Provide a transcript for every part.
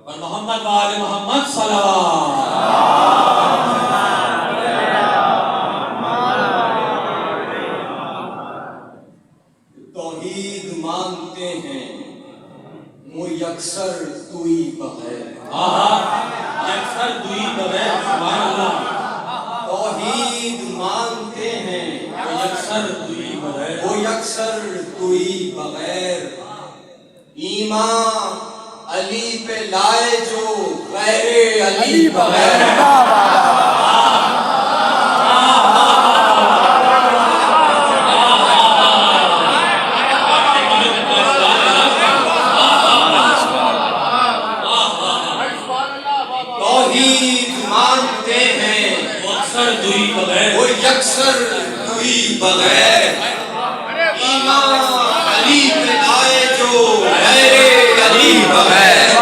اور محمد وآل محمد صلوات. توحید مانتے ہیں وہ یکسر توئی بغیر. یکسر دوئی بغیر. سبحان اللہ. توحید مانتے ہیں وہ یکسر دوئی بغیر. وہ یکسر توئی بغیر. ایمان علی پہ لائے جو غیر علی بغیر. توحید مانتے ہیں وہ اکثر دوئی بغیر. وہ یکسر توئی بغیر. ایمان علی پہ لائے جو غیر علی بغیر.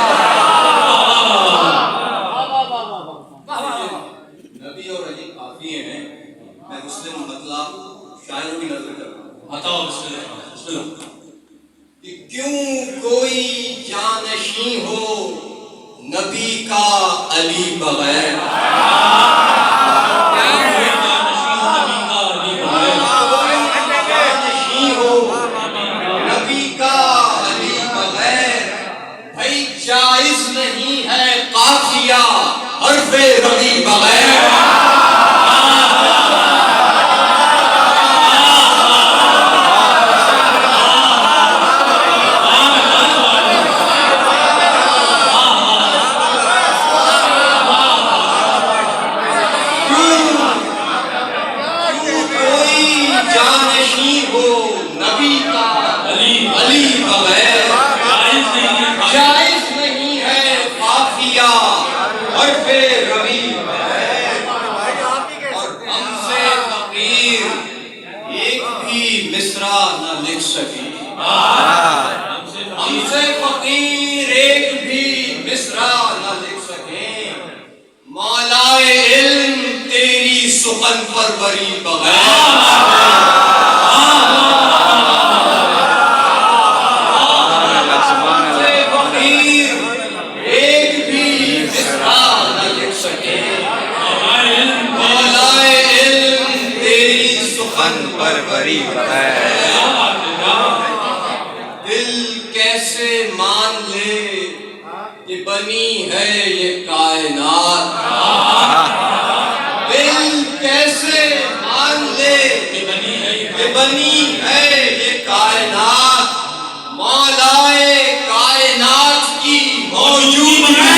نبی اور علی کافی ہیں. میں مسلم مطلب شاعروں کی نظر کر رہا ہوں. بتاؤ. بسم اللہ. بسم اللہ. کہ کیوں کوئی جانشین ہو نبی کا علی بغیر. جانشین ہو نبی کا علی بغیر. بھائی جائز نہیں ہے قافیہ حرف ربی بغیر. جائز نہیں ہے قافیہ حرف ربی بغیر. اور ہم سے فقیر ایک بھی مصرع نہ لکھ سکے. ہم سے فقیر ایک بھی مصرع نہ لکھ سکے. مولائے علم تیری سخن پروری بغیر. دل کیسے مان لے کہ بنی ہے یہ کائنات. دل کیسے مان لے کہ بنی ہے یہ کائنات. مولائے کائنات کی موجود ہے.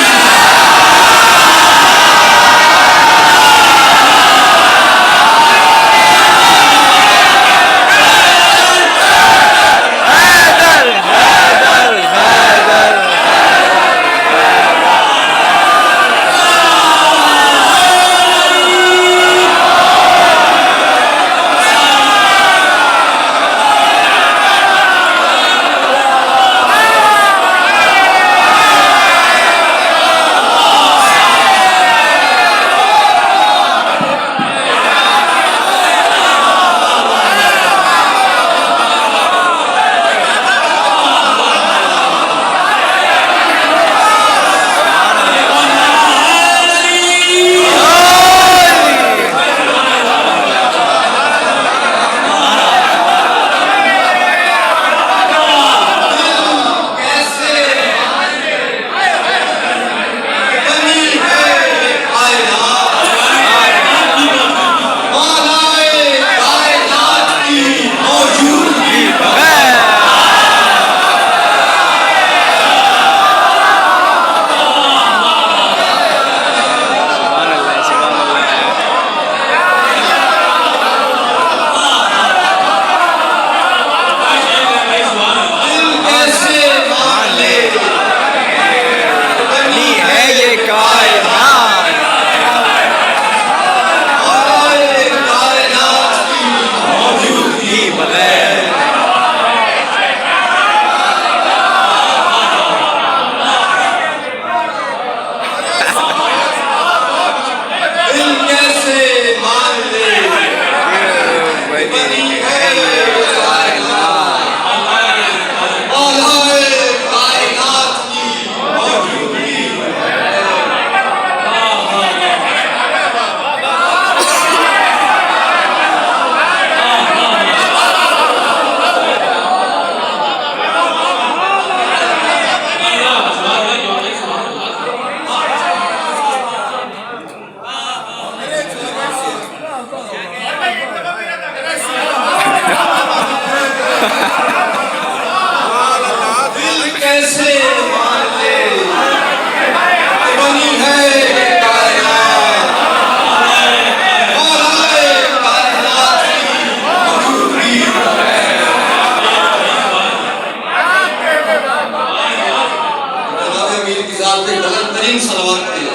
حضرات پہ بلند ترین صلوات پڑھیں۔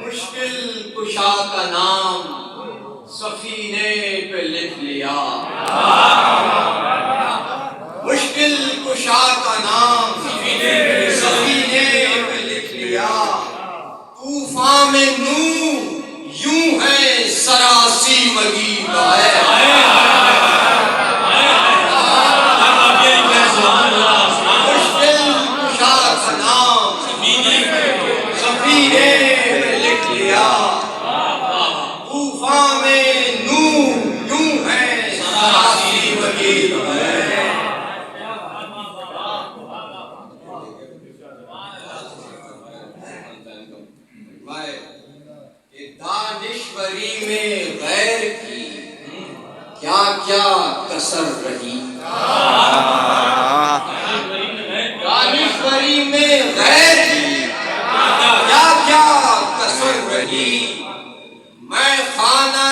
مشکل کشا کا نام سفینے پہ لکھ لیا، مشکل کشا کا نام سفینے پہ لکھ لیا، طوفان میں نوح یوں ہے سراسی مگی ہے۔ مشکل کشا کا نام سفینے پہ لکھ لیا، طوفان میں نوح یوں ہے سراسی مگی ہے۔ دانشوری میں غیر کی کیا کیا کسر رہی، دانشوری میں غیر کی کیا کیا کسر رہی، میں خانہ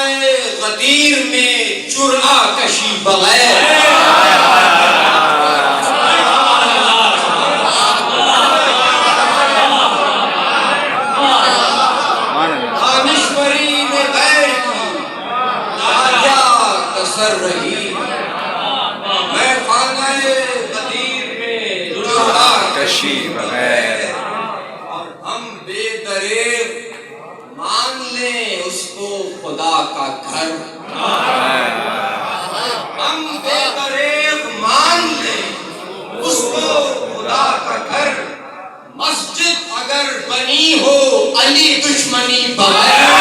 غدیر میں جرعہ کشی بغیر، رہی میں خانہ غدیر میں جرعہ کشی بغیر، اور ہم بے دریغ مان لیں اس کو خدا کا گھر، ہم بے دریغ مان لیں اس کو خدا کا گھر، مسجد اگر بنی ہو علی دشمنی بغیر،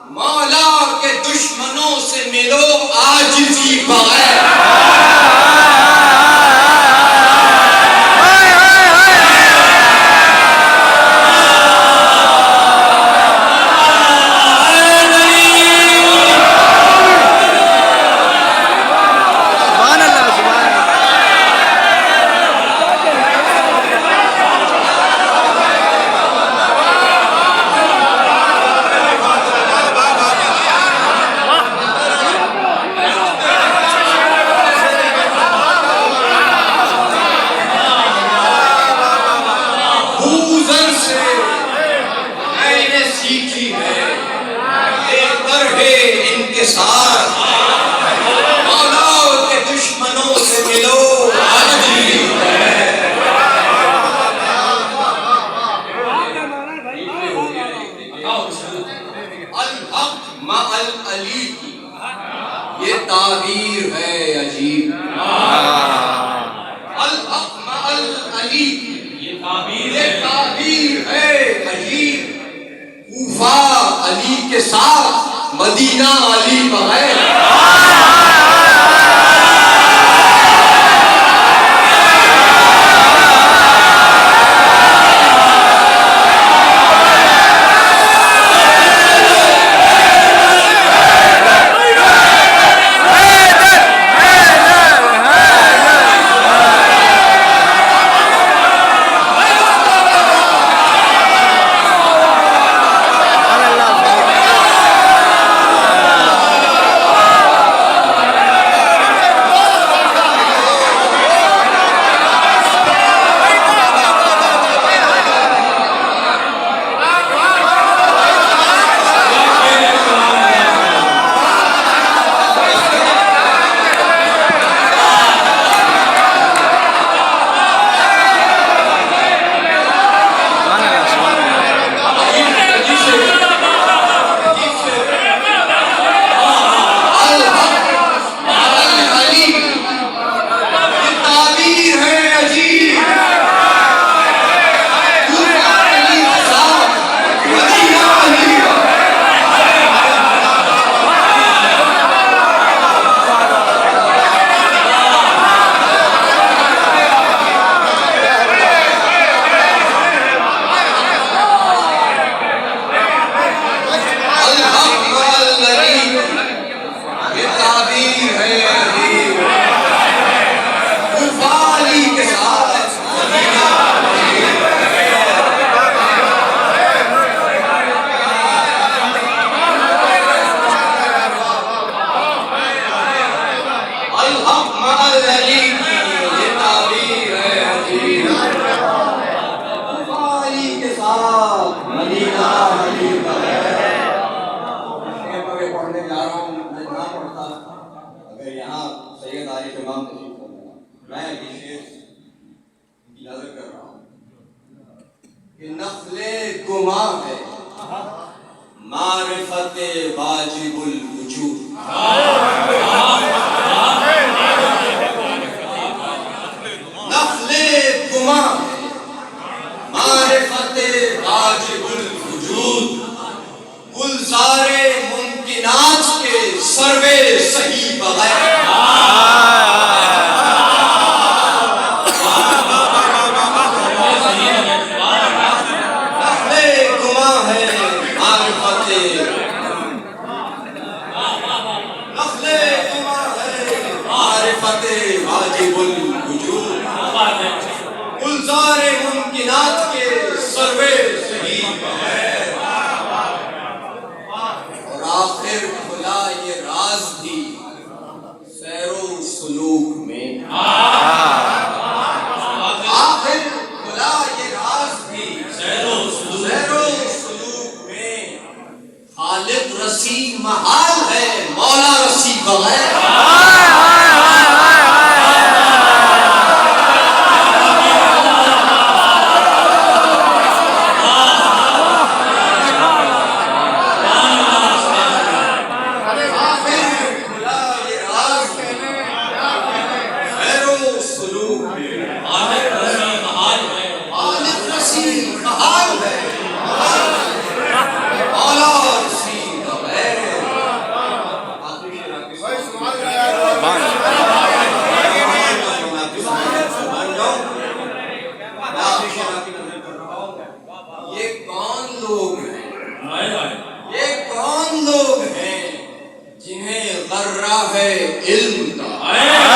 مولا کے دشمنوں سے ملو عاجزی بغیر، طرح انکسار مولا کے دشمنوں سے ملو عجیب ہے الحق مع العلی کی یہ تعبیر ہے عجیب الحق مع العلی کی یہ تعبیر یہ تعبیر ہے عجیب کوفہ علی کے ساتھ مدینہ علی بغیر معرفت واجب الوجود نفل گماں معرفت واجب الوجود گلزار ممکنات کے سروے صحیح بغیر واجب الوجود گلزار ممکنات کے سروے صحیح ہے اور آخر کھلا یہ راز بھی سیر و سلوک میں آخر کھلا یہ راز بھی سیر و سلوک میں خالق رسی محال ہے مولا رسی بغیر علم کا